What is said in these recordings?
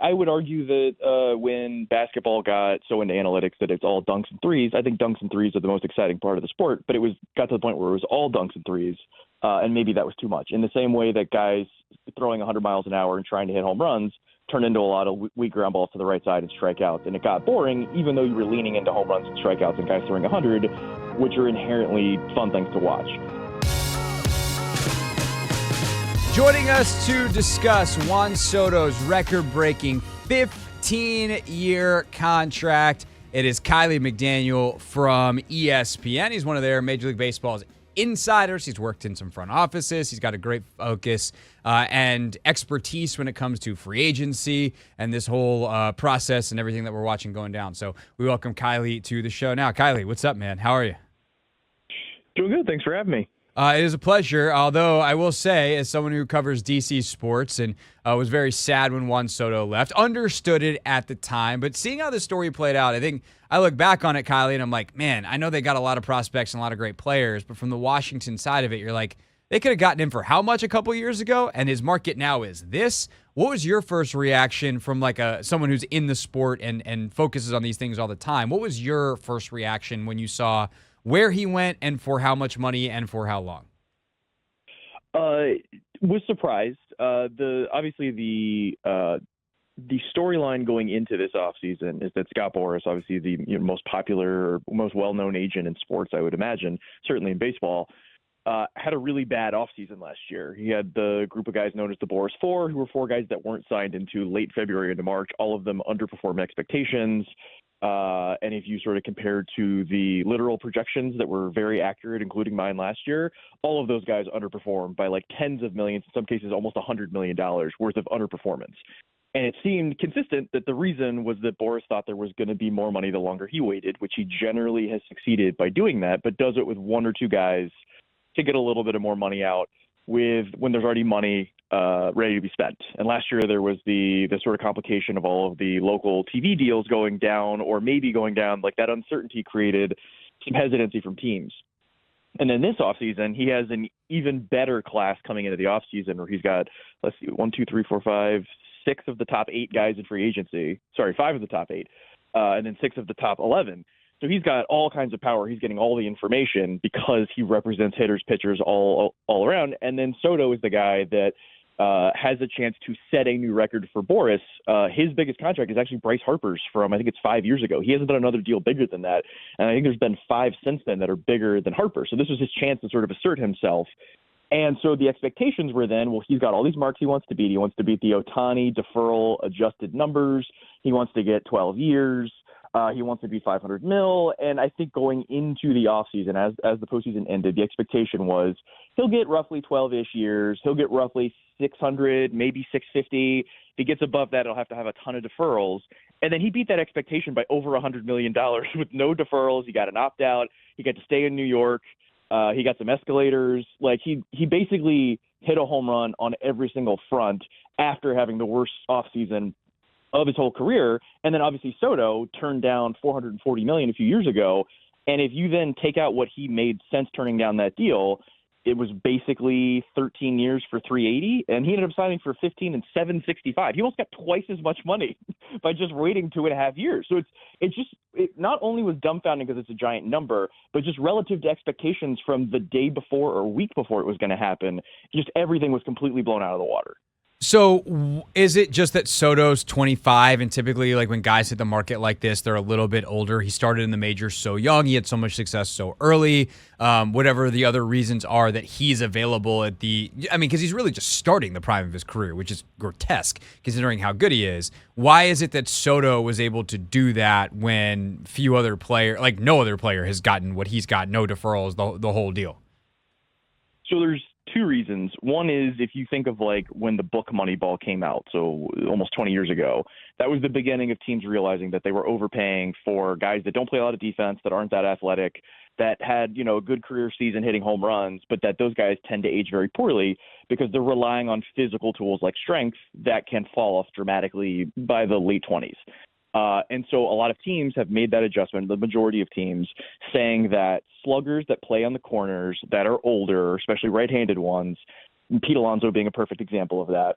I would argue that when basketball got so into analytics that it's all dunks and threes, I think dunks and threes are the most exciting part of the sport, but got to the point where it was all dunks and threes, and maybe that was too much. In the same way that guys throwing 100 miles an hour and trying to hit home runs turned into a lot of weak ground balls to the right side and strikeouts, and it got boring even though you were leaning into home runs and strikeouts and guys throwing 100, which are inherently fun things to watch. Joining us to discuss Juan Soto's record-breaking 15-year contract, it is Kiley McDaniel from ESPN. He's one of their Major League Baseball's insiders. He's worked in some front offices. He's got a great focus and expertise when it comes to free agency and this whole process and everything that we're watching going down. So we welcome Kiley to the show now. Kiley, what's up, man? How are you? Doing good. Thanks for having me. It is a pleasure, although I will say, as someone who covers DC sports and was very sad when Juan Soto left, understood it at the time, but seeing how the story played out, I think I look back on it, Kiley, and I'm like, man, I know they got a lot of prospects and a lot of great players, but from the Washington side of it, you're like, they could have gotten him for how much a couple years ago, and his market now is this. What was your first reaction from like someone who's in the sport and focuses on these things all the time? What was your first reaction when you saw where he went and for how much money and for how long? Was surprised. Obviously the storyline going into this offseason is that Scott Boras, obviously the most popular, most well-known agent in sports, I would imagine, certainly in baseball, had a really bad offseason last year. He had the group of guys known as the Boras Four, who were four guys that weren't signed into late February into March. All of them underperformed expectations. And if you sort of compare to the literal projections that were very accurate, including mine last year, all of those guys underperformed by like tens of millions, in some cases almost $100 million worth of underperformance. And it seemed consistent that the reason was that Boras thought there was going to be more money the longer he waited, which he generally has succeeded by doing that, but does it with one or two guys to get a little bit of more money out when there's already money ready to be spent. And last year there was the sort of complication of all of the local TV deals going down or maybe going down. Like that uncertainty created some hesitancy from teams. And then this offseason, he has an even better class coming into the offseason where he's got, 6 of the top 8 guys in free agency. Sorry, 5 of the top 8, and then 6 of the top 11. So he's got all kinds of power. He's getting all the information because he represents hitters, pitchers all around. And then Soto is the guy that has a chance to set a new record for Boras. His biggest contract is actually Bryce Harper's from, I think it's 5 years ago. He hasn't done another deal bigger than that. And I think there's been 5 since then that are bigger than Harper. So this was his chance to sort of assert himself. And so the expectations were then, well, he's got all these marks he wants to beat. He wants to beat the Ohtani deferral adjusted numbers. He wants to get 12 years. He wants to be $500 million, and I think going into the offseason, as the postseason ended, the expectation was he'll get roughly 12-ish years. He'll get roughly 600, maybe 650. If he gets above that, he'll have to have a ton of deferrals. And then he beat that expectation by over $100 million with no deferrals. He got an opt-out. He got to stay in New York. He got some escalators. Like he basically hit a home run on every single front after having the worst offseason of his whole career. And then obviously Soto turned down $440 million a few years ago. And if you then take out what he made since turning down that deal, it was basically 13 years for $380, and he ended up signing for 15 and $765. He almost got twice as much money by just waiting 2.5 years. So it not only was dumbfounding because it's a giant number, but just relative to expectations from the day before or week before it was going to happen, just everything was completely blown out of the water. So is it just that Soto's 25 and typically like when guys hit the market like this, they're a little bit older? He started in the majors so young. He had so much success so early. Whatever the other reasons are that he's available because he's really just starting the prime of his career, which is grotesque considering how good he is. Why is it that Soto was able to do that when no other player has gotten what he's got, no deferrals, the whole deal? So there's 2 reasons. One is if you think of like when the book Moneyball came out, so almost 20 years ago, that was the beginning of teams realizing that they were overpaying for guys that don't play a lot of defense, that aren't that athletic, that had, a good career season hitting home runs, but that those guys tend to age very poorly because they're relying on physical tools like strength that can fall off dramatically by the late 20s. And so a lot of teams have made that adjustment, the majority of teams, saying that sluggers that play on the corners that are older, especially right-handed ones, Pete Alonso being a perfect example of that,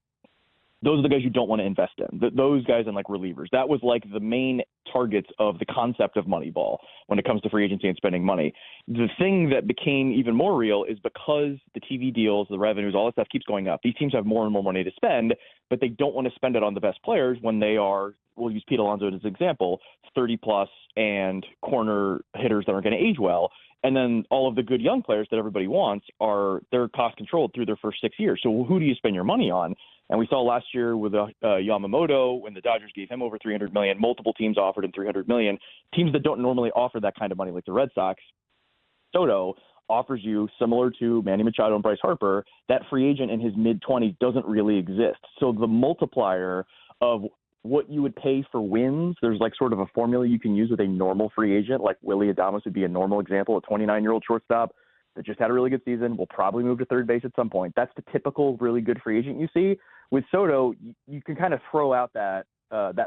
those are the guys you don't want to invest in. Those guys and like relievers. That was like the main targets of the concept of Moneyball when it comes to free agency and spending money. The thing that became even more real is because the TV deals, the revenues, all that stuff keeps going up. These teams have more and more money to spend, but they don't want to spend it on the best players when they are, we'll use Pete Alonso as an example, 30 plus and corner hitters that aren't going to age well. And then all of the good young players that everybody wants they're cost controlled through their first 6 years. So who do you spend your money on? And we saw last year with Yamamoto, when the Dodgers gave him over $300 million, multiple teams offered him $300 million. Teams that don't normally offer that kind of money, like the Red Sox, Soto offers you, similar to Manny Machado and Bryce Harper, that free agent in his mid-20s doesn't really exist. So the multiplier of what you would pay for wins, there's like sort of a formula you can use with a normal free agent, like Willy Adames would be a normal example, a 29-year-old shortstop that just had a really good season, will probably move to third base at some point. That's the typical really good free agent you see. With Soto, you can kind of throw out that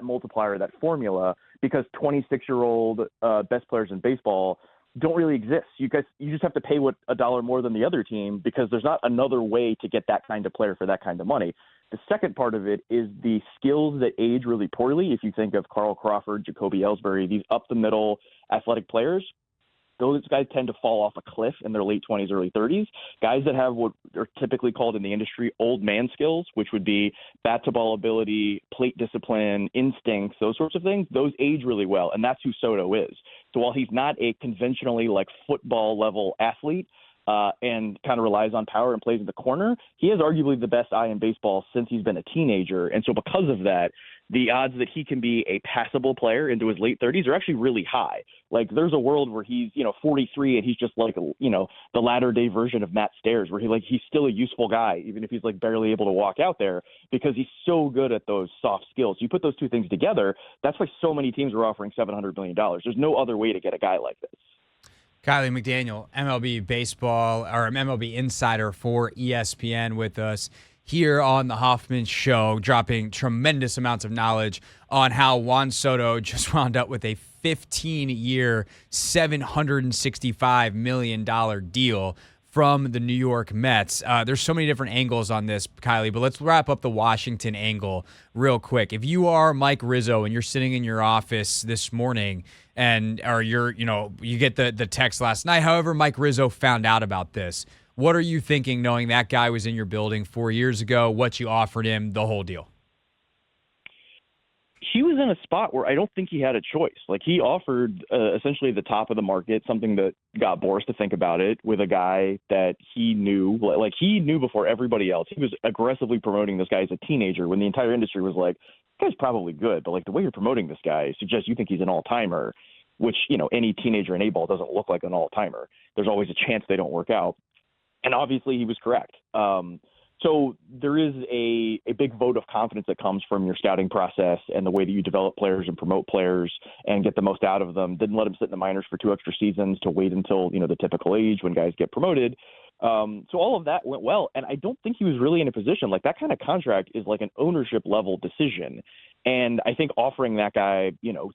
multiplier, that formula, because 26-year-old best players in baseball don't really exist. You just have to pay a dollar more than the other team because there's not another way to get that kind of player for that kind of money. The second part of it is the skills that age really poorly. If you think of Carl Crawford, Jacoby Ellsbury, these up-the-middle athletic players, those guys tend to fall off a cliff in their late 20s, early 30s. Guys that have what are typically called in the industry old man skills, which would be bat to ball ability, plate discipline, instincts, those sorts of things, those age really well. And that's who Soto is. So while he's not a conventionally like football level athlete, and kind of relies on power and plays in the corner, he has arguably the best eye in baseball since he's been a teenager. And so because of that, the odds that he can be a passable player into his late 30s are actually really high. Like there's a world where he's, 43 and he's just like, the latter day version of Matt Stairs, where he's still a useful guy, even if he's like barely able to walk out there because he's so good at those soft skills. You put those two things together, that's why so many teams are offering $700 million. There's no other way to get a guy like this. Kiley McDaniel, MLB baseball or MLB insider for ESPN with us here on the Hoffman Show, dropping tremendous amounts of knowledge on how Juan Soto just wound up with a 15-year, $765 million deal from the New York Mets. There's so many different angles on this, Kiley, but let's wrap up the Washington angle real quick. If you are Mike Rizzo and you're sitting in your office this morning or you get the text last night, however Mike Rizzo found out about this, what are you thinking knowing that guy was in your building 4 years ago, what you offered him, the whole deal? He was in a spot where I don't think he had a choice. Like he offered essentially the top of the market, something that got Boris to think about it, with a guy that he knew, like he knew before everybody else. He was aggressively promoting this guy as a teenager when the entire industry was like, this guy's probably good, but like the way you're promoting this guy suggests you think he's an all-timer, which, any teenager in A-ball doesn't look like an all-timer. There's always a chance they don't work out. And obviously he was correct. So there is a big vote of confidence that comes from your scouting process and the way that you develop players and promote players and get the most out of them. Didn't let him sit in the minors for 2 extra seasons to wait until, the typical age when guys get promoted. So all of that went well. And I don't think he was really in a position like that kind of contract is like an ownership level decision. And I think offering that guy,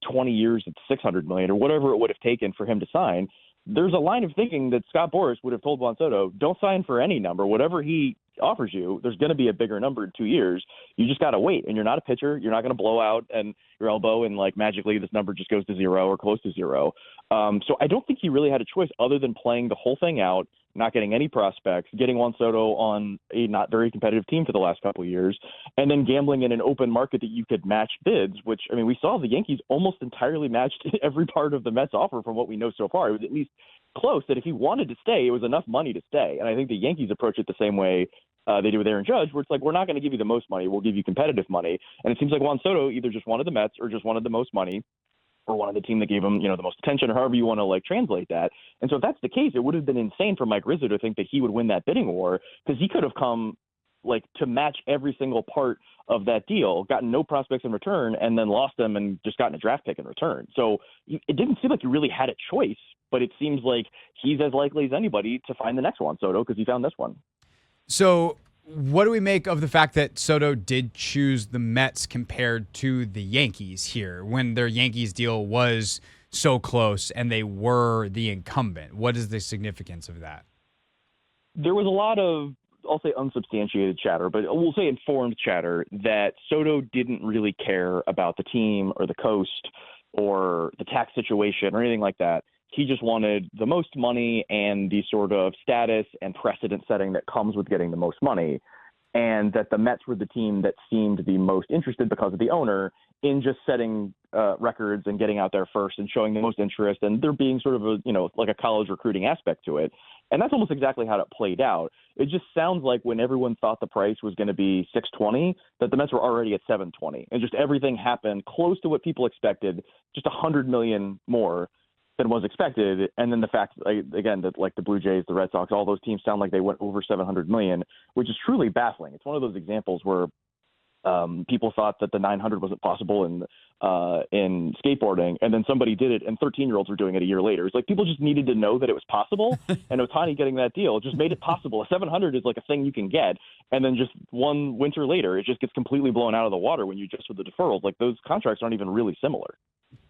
20 years at $600 million or whatever it would have taken for him to sign, there's a line of thinking that Scott Boras would have told Juan Soto, don't sign for any number, whatever he offers you, there's going to be a bigger number in 2 years. You just got to wait. And you're not a pitcher. You're not going to blow out and your elbow and like magically this number just goes to zero or close to zero. So I don't think he really had a choice other than playing the whole thing out, not getting any prospects, getting Juan Soto on a not very competitive team for the last couple of years, and then gambling in an open market that you could match bids, which, I mean, we saw the Yankees almost entirely matched every part of the Mets offer from what we know so far. It was at least close that if he wanted to stay, it was enough money to stay. And I think the Yankees approach it the same way they do with Aaron Judge, where it's like, we're not going to give you the most money. We'll give you competitive money. And it seems like Juan Soto either just wanted the Mets or just wanted the most money, or wanted the team that gave him, the most attention, or however you want to like translate that. And so if that's the case, it would have been insane for Mike Rizzo to think that he would win that bidding war, because he could have come like to match every single part of that deal, gotten no prospects in return, and then lost them and just gotten a draft pick in return. So it didn't seem like he really had a choice, but it seems like he's as likely as anybody to find the next Juan Soto because he found this one. So what do we make of the fact that Soto did choose the Mets compared to the Yankees here when their Yankees deal was so close and they were the incumbent? What is the significance of that? There was a lot of I'll say unsubstantiated chatter, but we'll say informed chatter that Soto didn't really care about the team or the coast or the tax situation or anything like that. He just wanted the most money and the sort of status and precedent setting that comes with getting the most money, and that the Mets were the team that seemed to be most interested because of the owner in just setting records and getting out there first and showing the most interest, and there being sort of a, like a college recruiting aspect to it. And that's almost exactly how it played out. It just sounds like when everyone thought the price was going to be $620, that the Mets were already at $720, and just everything happened close to what people expected, just $100 million more than was expected. And then the fact, again, that like the Blue Jays, the Red Sox, all those teams sound like they went over $700 million, which is truly baffling. It's one of those examples where people thought that the 900 wasn't possible in skateboarding, and then somebody did it, and 13-year-olds were doing it a year later. It's like people just needed to know that it was possible, and Ohtani getting that deal just made it possible. A 700 is like a thing you can get, and then just one winter later, it just gets completely blown out of the water when you just with the deferrals. Like those contracts aren't even really similar.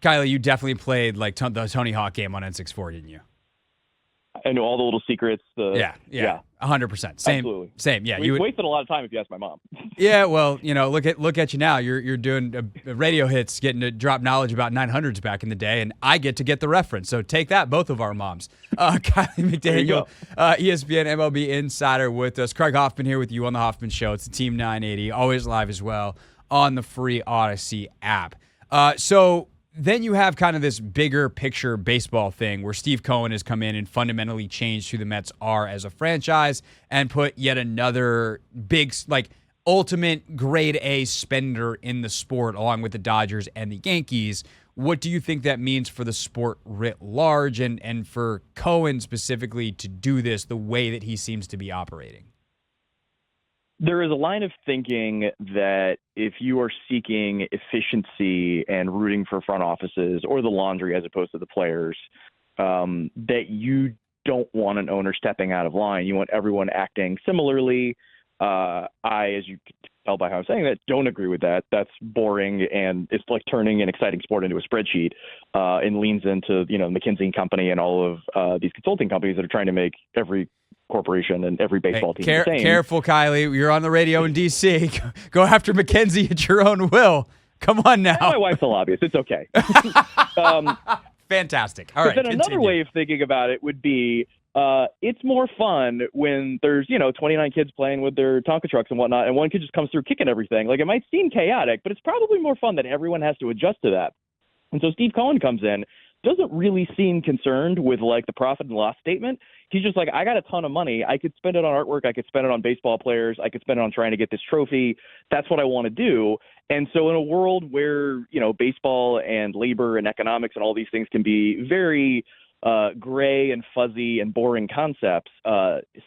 Kylie, you definitely played like the Tony Hawk game on N64, didn't you? I know all the little secrets. Yeah, 100%. Same. Yeah, you wasted a lot of time if you ask my mom. Yeah, well, look at you now. You're doing radio hits, getting to drop knowledge about 900s back in the day, and I get to get the reference. So take that, both of our moms. Kylie McDaniel, ESPN MLB insider with us. Craig Hoffman here with you on the Hoffman Show. It's the Team 980, always live as well on the free Odyssey app. So then you have kind of this bigger picture baseball thing where Steve Cohen has come in and fundamentally changed who the Mets are as a franchise and put yet another big, like, ultimate grade A spender in the sport along with the Dodgers and the Yankees. What do you think that means for the sport writ large and for Cohen specifically to do this the way that he seems to be operating? There is a line of thinking that if you are seeking efficiency and rooting for front offices or the laundry as opposed to the players, that you don't want an owner stepping out of line. You want everyone acting similarly. I, as you can tell by how I'm saying that, don't agree with that. That's boring, and it's like turning an exciting sport into a spreadsheet, and leans into, McKinsey and Company and all of these consulting companies that are trying to make every corporation and every baseball team the same. Careful, Kiley. You're on the radio in D.C. Go after McKenzie at your own will. Come on now. My wife's a lobbyist. It's okay. Fantastic. All right. But then another way of thinking about it would be it's more fun when there's, 29 kids playing with their Tonka trucks and whatnot, and one kid just comes through kicking everything. Like, it might seem chaotic, but it's probably more fun that everyone has to adjust to that. And so Steve Cohen comes in, doesn't really seem concerned with like the profit and loss statement. He's just like, I got a ton of money. I could spend it on artwork. I could spend it on baseball players. I could spend it on trying to get this trophy. That's what I want to do. And so in a world where, baseball and labor and economics and all these things can be very gray and fuzzy and boring concepts,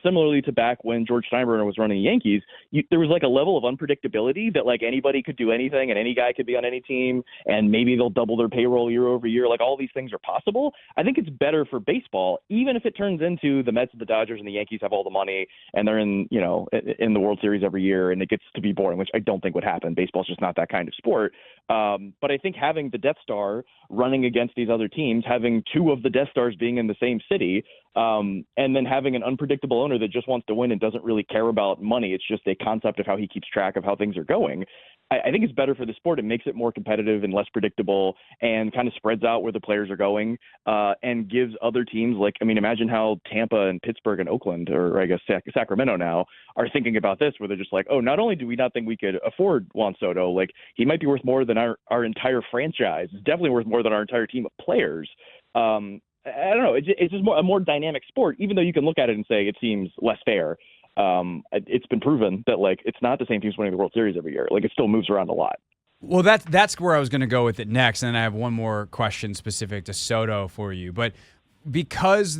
similarly to back when George Steinbrenner was running the Yankees, there was like a level of unpredictability that like anybody could do anything and any guy could be on any team and maybe they'll double their payroll year over year. Like all these things are possible. I think it's better for baseball, even if it turns into the Mets and the Dodgers and the Yankees have all the money and they're in the World Series every year and it gets to be boring, which I don't think would happen. Baseball's just not that kind of sport. But I think having the Death Star running against these other teams, having two of the Death Stars being in the same city, and then having an unpredictable owner that just wants to win and doesn't really care about money. It's just a concept of how he keeps track of how things are going. I think it's better for the sport. It makes it more competitive and less predictable and kind of spreads out where the players are going, and gives other teams imagine how Tampa and Pittsburgh and Oakland, or I guess Sacramento now, are thinking about this, where they're just like, oh, not only do we not think we could afford Juan Soto, like he might be worth more than our entire franchise. It's definitely worth more than our entire team of players. I don't know. It's just a more dynamic sport, even though you can look at it and say it seems less fair. It's been proven that it's not the same teams winning the World Series every year. Like it still moves around a lot. Well, that's where I was going to go with it next, and then I have one more question specific to Soto for you. But because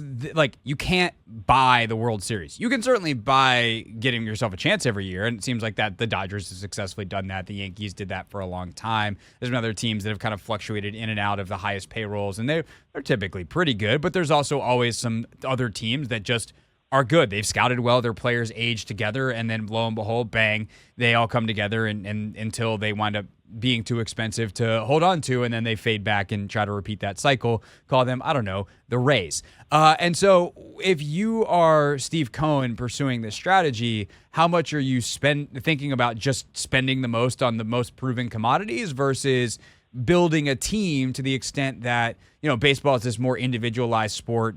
you can't buy the World Series, you can certainly buy getting yourself a chance every year, and it seems like that the Dodgers have successfully done that. The Yankees did that for a long time. There's been other teams that have kind of fluctuated in and out of the highest payrolls, and they're typically pretty good. But there's also always some other teams that just are good. They've scouted well. Their players age together, and then lo and behold, bang, they all come together and until they wind up being too expensive to hold on to, and then they fade back and try to repeat that cycle. Call them, I don't know, the Rays. And so if you are Steve Cohen pursuing this strategy, how much are you thinking about just spending the most on the most proven commodities versus building a team to the extent that, baseball is this more individualized sport,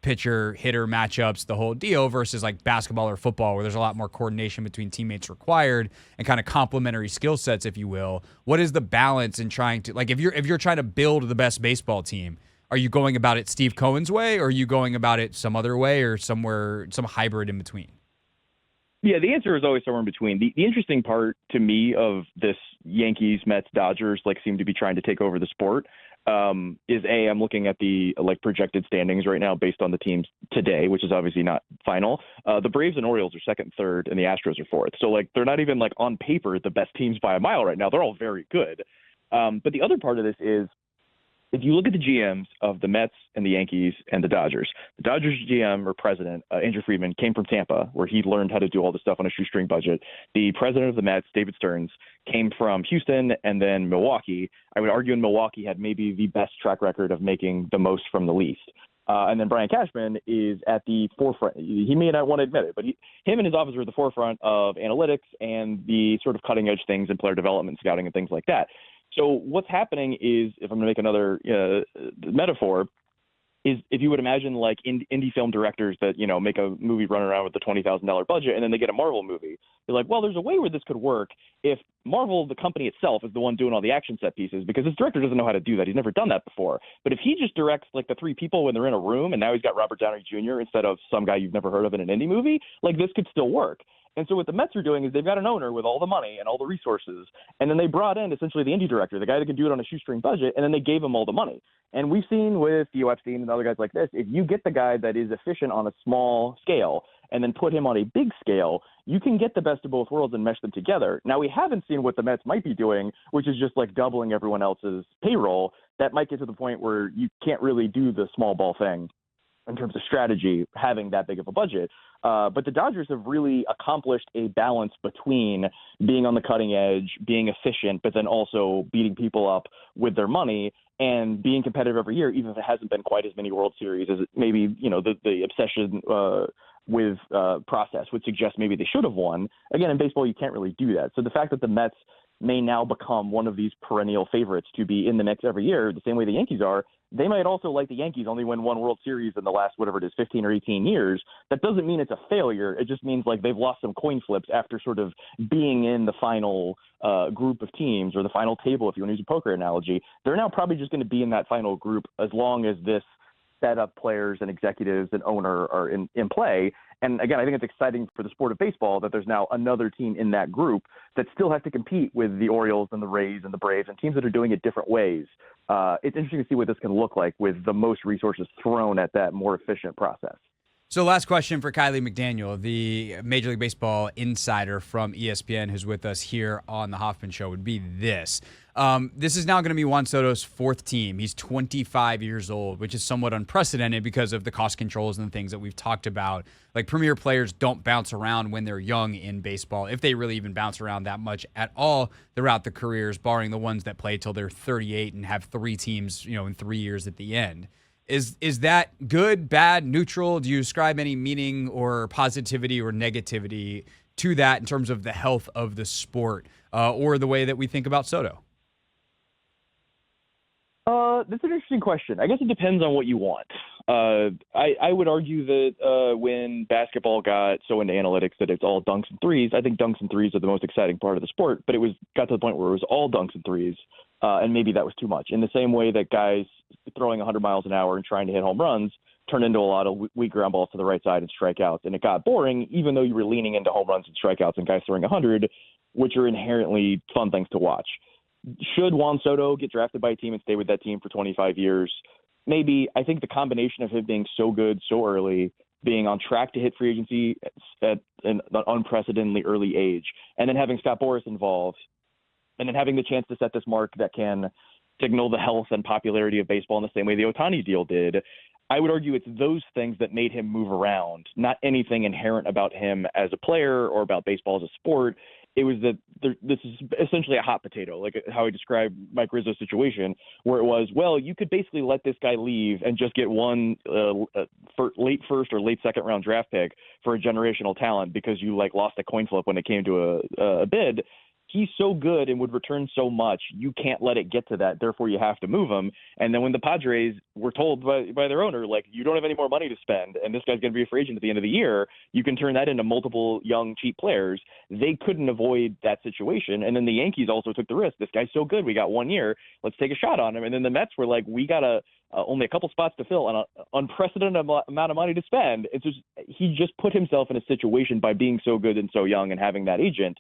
pitcher, hitter matchups, the whole deal, versus like basketball or football where there's a lot more coordination between teammates required and kind of complementary skill sets, if you will. What is the balance in trying to, like, if you're trying to build the best baseball team, are you going about it Steve Cohen's way, or are you going about it some other way, or some hybrid in between? Yeah, the answer is always somewhere in between. The interesting part to me of this Yankees, Mets, Dodgers seem to be trying to take over the sport is I'm looking at the projected standings right now based on the teams today, which is obviously not final. The Braves and Orioles are second, third, and the Astros are fourth. So they're not even on paper the best teams by a mile right now. They're all very good. But the other part of this is, if you look at the GMs of the Mets and the Yankees and the Dodgers GM or president, Andrew Friedman, came from Tampa, where he learned how to do all this stuff on a shoestring budget. The president of the Mets, David Stearns, came from Houston and then Milwaukee. I would argue in Milwaukee had maybe the best track record of making the most from the least. And then Brian Cashman is at the forefront. He may not want to admit it, but him and his office are at the forefront of analytics and the sort of cutting edge things in player development, scouting, and things like that. So what's happening is, if I'm going to make another metaphor, is if you would imagine indie film directors that, make a movie running around with the $20,000 budget and then they get a Marvel movie. They're like, well, there's a way where this could work if Marvel, the company itself, is the one doing all the action set pieces, because this director doesn't know how to do that. He's never done that before. But if he just directs the three people when they're in a room, and now he's got Robert Downey Jr. instead of some guy you've never heard of in an indie movie, this could still work. And so what the Mets are doing is they've got an owner with all the money and all the resources, and then they brought in essentially the indie director, the guy that can do it on a shoestring budget, and then they gave him all the money. And we've seen with Theo Epstein and other guys like this, if you get the guy that is efficient on a small scale and then put him on a big scale, you can get the best of both worlds and mesh them together. Now, we haven't seen what the Mets might be doing, which is just doubling everyone else's payroll. That might get to the point where you can't really do the small ball thing in terms of strategy, having that big of a budget. But the Dodgers have really accomplished a balance between being on the cutting edge, being efficient, but then also beating people up with their money and being competitive every year, even if it hasn't been quite as many World Series as it maybe, the obsession with process would suggest maybe they should have won. Again, in baseball, you can't really do that. So the fact that the Mets may now become one of these perennial favorites to be in the mix every year, the same way the Yankees are, they might also, like the Yankees, only win one World Series in the last, 15 or 18 years. That doesn't mean it's a failure. It just means they've lost some coin flips after sort of being in the final group of teams, or the final table, if you want to use a poker analogy. They're now probably just going to be in that final group as long as this set up players and executives and owner are in play. And again, I think it's exciting for the sport of baseball that there's now another team in that group that still has to compete with the Orioles and the Rays and the Braves and teams that are doing it different ways. It's interesting to see what this can look like with the most resources thrown at that more efficient process. So last question for Kiley McDaniel, the Major League Baseball insider from ESPN who's with us here on the Hoffman Show, would be this. This is now going to be Juan Soto's fourth team. He's 25 years old, which is somewhat unprecedented because of the cost controls and the things that we've talked about. Premier players don't bounce around when they're young in baseball, if they really even bounce around that much at all throughout the careers, barring the ones that play till they're 38 and have three teams, in 3 years at the end. Is that good, bad, neutral? Do you ascribe any meaning or positivity or negativity to that in terms of the health of the sport or the way that we think about Soto? That's an interesting question. I guess it depends on what you want. I would argue that when basketball got so into analytics that it's all dunks and threes, I think dunks and threes are the most exciting part of the sport, but got to the point where it was all dunks and threes, and maybe that was too much. In the same way that guys throwing 100 miles an hour and trying to hit home runs turned into a lot of weak ground balls to the right side and strikeouts, and it got boring, even though you were leaning into home runs and strikeouts and guys throwing 100, which are inherently fun things to watch. Should Juan Soto get drafted by a team and stay with that team for 25 years? Maybe. I think the combination of him being so good so early, being on track to hit free agency at an unprecedentedly early age, and then having Scott Boras involved, and then having the chance to set this mark that can signal the health and popularity of baseball in the same way the Ohtani deal did, I would argue it's those things that made him move around, not anything inherent about him as a player or about baseball as a sport. It was that this is essentially a hot potato, like how I described Mike Rizzo's situation, where it was, well, you could basically let this guy leave and just get one late first or late second round draft pick for a generational talent because you lost a coin flip when it came to a bid. He's so good and would return so much, you can't let it get to that. Therefore, you have to move him. And then when the Padres were told by their owner, you don't have any more money to spend, and this guy's going to be a free agent at the end of the year, you can turn that into multiple young, cheap players. They couldn't avoid that situation. And then the Yankees also took the risk. This guy's so good. We got 1 year. Let's take a shot on him. And then the Mets were like, we got only a couple spots to fill and an unprecedented amount of money to spend. It's just, he just put himself in a situation by being so good and so young and having that agent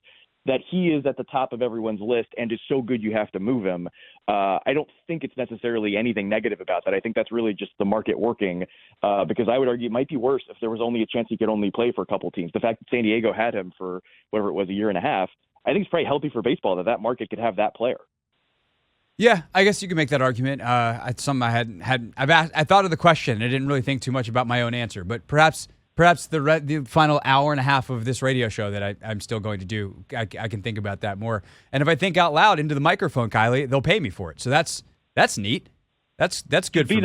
that he is at the top of everyone's list and is so good you have to move him. I don't think it's necessarily anything negative about that. I think that's really just the market working because I would argue it might be worse if there was only a chance he could only play for a couple teams. The fact that San Diego had him for whatever it was, a year and a half, I think it's probably healthy for baseball that market could have that player. Yeah, I guess you could make that argument. It's something I thought of the question. I didn't really think too much about my own answer, but perhaps the final hour and a half of this radio show that I'm still going to do, I can think about that more. And if I think out loud into the microphone, Kiley, they'll pay me for it. So that's neat. That's good for me.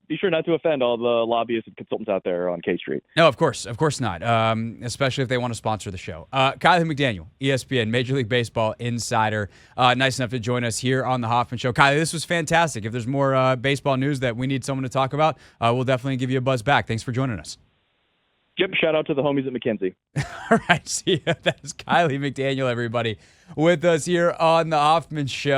Be sure not to offend all the lobbyists and consultants out there on K Street. No, of course not. Especially if they want to sponsor the show. Kiley McDaniel, ESPN Major League Baseball insider, nice enough to join us here on the Hoffman Show. Kiley, this was fantastic. If there's more baseball news that we need someone to talk about, we'll definitely give you a buzz back. Thanks for joining us. Yep, shout out to the homies at McKinsey. All right, see ya. That's Kiley McDaniel, everybody, with us here on the Hoffman Show.